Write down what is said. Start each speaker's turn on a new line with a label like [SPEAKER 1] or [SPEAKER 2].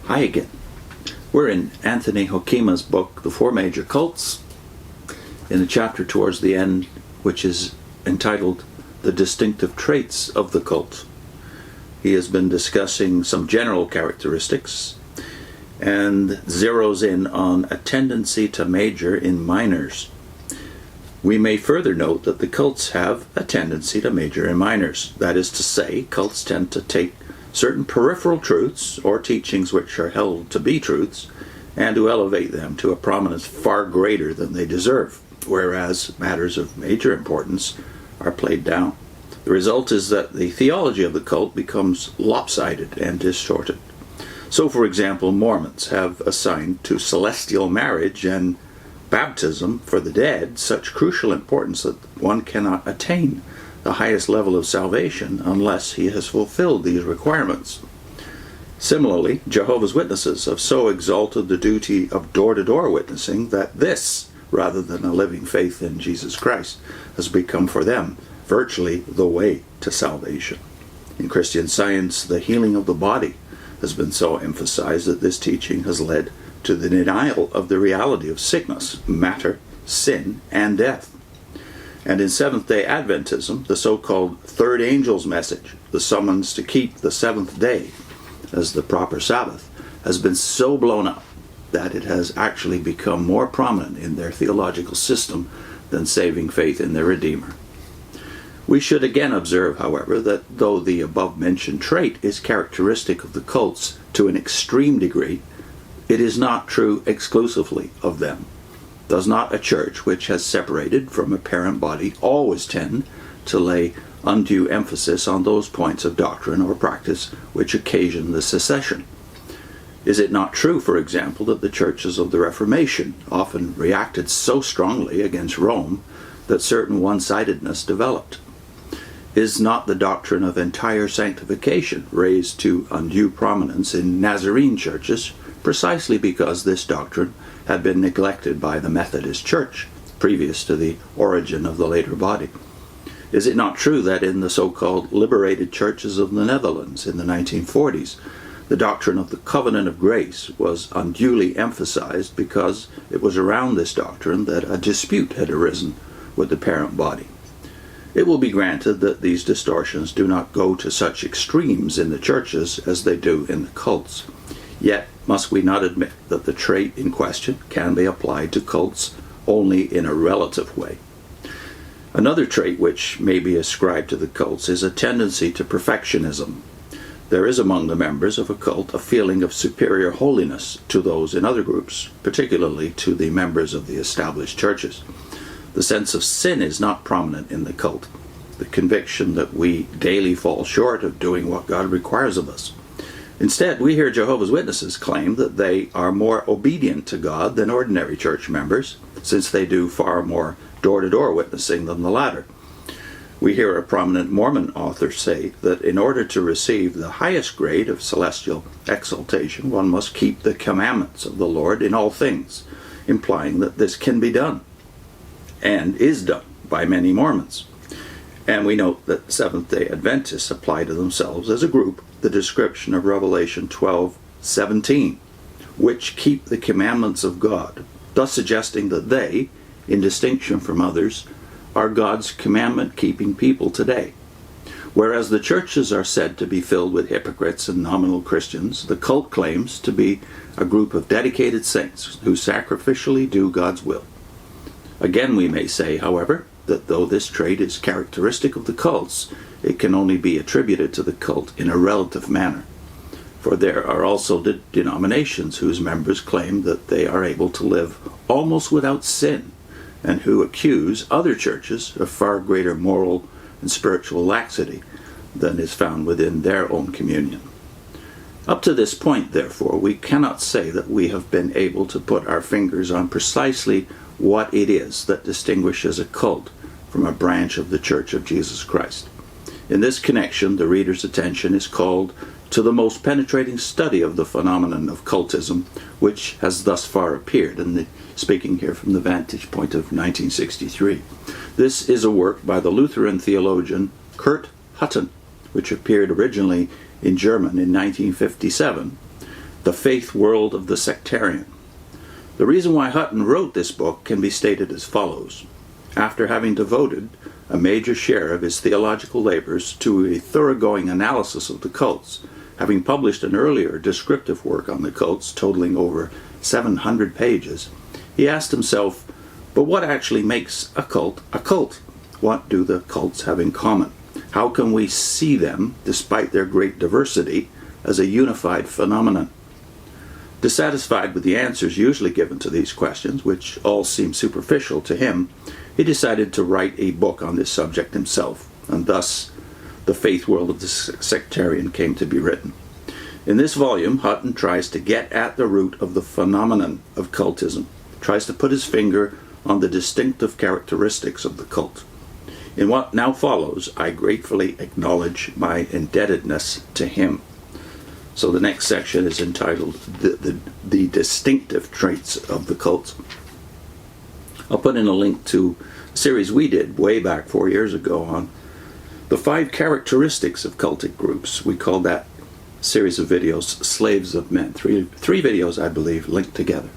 [SPEAKER 1] Hi again. We're in Anthony Hoekema's book, The Four Major Cults, in the chapter towards the end, which is entitled The Distinctive Traits of the Cult. He has been discussing some general characteristics and zeroes in on a tendency to major in minors. We may further note that the cults have a tendency to major in minors. That is to say, cults tend to take certain peripheral truths or teachings which are held to be truths and to elevate them to a prominence far greater than they deserve, whereas matters of major importance are played down. The result is that the theology of the cult becomes lopsided and distorted. So, for example, Mormons have assigned to celestial marriage and baptism for the dead such crucial importance that one cannot attain the highest level of salvation unless he has fulfilled these requirements. Similarly, Jehovah's Witnesses have so exalted the duty of door-to-door witnessing that this, rather than a living faith in Jesus Christ, has become for them virtually the way to salvation. In Christian Science, the healing of the body has been so emphasized that this teaching has led to the denial of the reality of sickness, matter, sin, and death. And in Seventh-day Adventism, the so-called third angel's message, the summons to keep the seventh day as the proper Sabbath, has been so blown up that it has actually become more prominent in their theological system than saving faith in their Redeemer. We should again observe, however, that though the above-mentioned trait is characteristic of the cults to an extreme degree, it is not true exclusively of them. Does not a church which has separated from a parent body always tend to lay undue emphasis on those points of doctrine or practice which occasion the secession? Is it not true, for example, that the churches of the Reformation often reacted so strongly against Rome that certain one-sidedness developed? Is not the doctrine of entire sanctification raised to undue prominence in Nazarene churches precisely because this doctrine had been neglected by the Methodist Church previous to the origin of the later body? Is it not true that in the so-called liberated churches of the Netherlands in the 1940s, the doctrine of the covenant of grace was unduly emphasized because it was around this doctrine that a dispute had arisen with the parent body? It will be granted that these distortions do not go to such extremes in the churches as they do in the cults. Yet, must we not admit that the trait in question can be applied to cults only in a relative way? Another trait which may be ascribed to the cults is a tendency to perfectionism. There is among the members of a cult a feeling of superior holiness to those in other groups, particularly to the members of the established churches. The sense of sin is not prominent in the cult, the conviction that we daily fall short of doing what God requires of us. Instead, we hear Jehovah's Witnesses claim that they are more obedient to God than ordinary church members, since they do far more door-to-door witnessing than the latter. We hear a prominent Mormon author say that in order to receive the highest grade of celestial exaltation, one must keep the commandments of the Lord in all things, implying that this can be done, and is done by many Mormons. And we note that Seventh-day Adventists apply to themselves as a group the description of Revelation 12:17, which keep the commandments of God, thus suggesting that they, in distinction from others, are God's commandment-keeping people today. Whereas the churches are said to be filled with hypocrites and nominal Christians, the cult claims to be a group of dedicated saints who sacrificially do God's will. Again, we may say, however, that though this trait is characteristic of the cults, it can only be attributed to the cult in a relative manner. For there are also denominations whose members claim that they are able to live almost without sin, and who accuse other churches of far greater moral and spiritual laxity than is found within their own communion. Up to this point, therefore, we cannot say that we have been able to put our fingers on precisely what it is that distinguishes a cult from a branch of the Church of Jesus Christ. In this connection, the reader's attention is called to the most penetrating study of the phenomenon of cultism, which has thus far appeared, and speaking here from the vantage point of 1963. This is a work by the Lutheran theologian Hutten, which appeared originally in German in 1957, The Faith World of the Sectarian. The reason why Hutten wrote this book can be stated as follows. After having devoted a major share of his theological labors to a thoroughgoing analysis of the cults, having published an earlier descriptive work on the cults totaling over 700 pages, he asked himself, but what actually makes a cult a cult? What do the cults have in common? How can we see them, despite their great diversity, as a unified phenomenon? Dissatisfied with the answers usually given to these questions, which all seem superficial to him, he decided to write a book on this subject himself, and thus The Faith World of the Sectarian came to be written. In this volume, Hutten tries to get at the root of the phenomenon of cultism, tries to put his finger on the distinctive characteristics of the cult. In what now follows, I gratefully acknowledge my indebtedness to him. So the next section is entitled The Distinctive Traits of the Cult. I'll put in a link to a series we did way back 4 years ago on the 5 characteristics of cultic groups. We called that series of videos Slaves of Men. Three videos, I believe, linked together.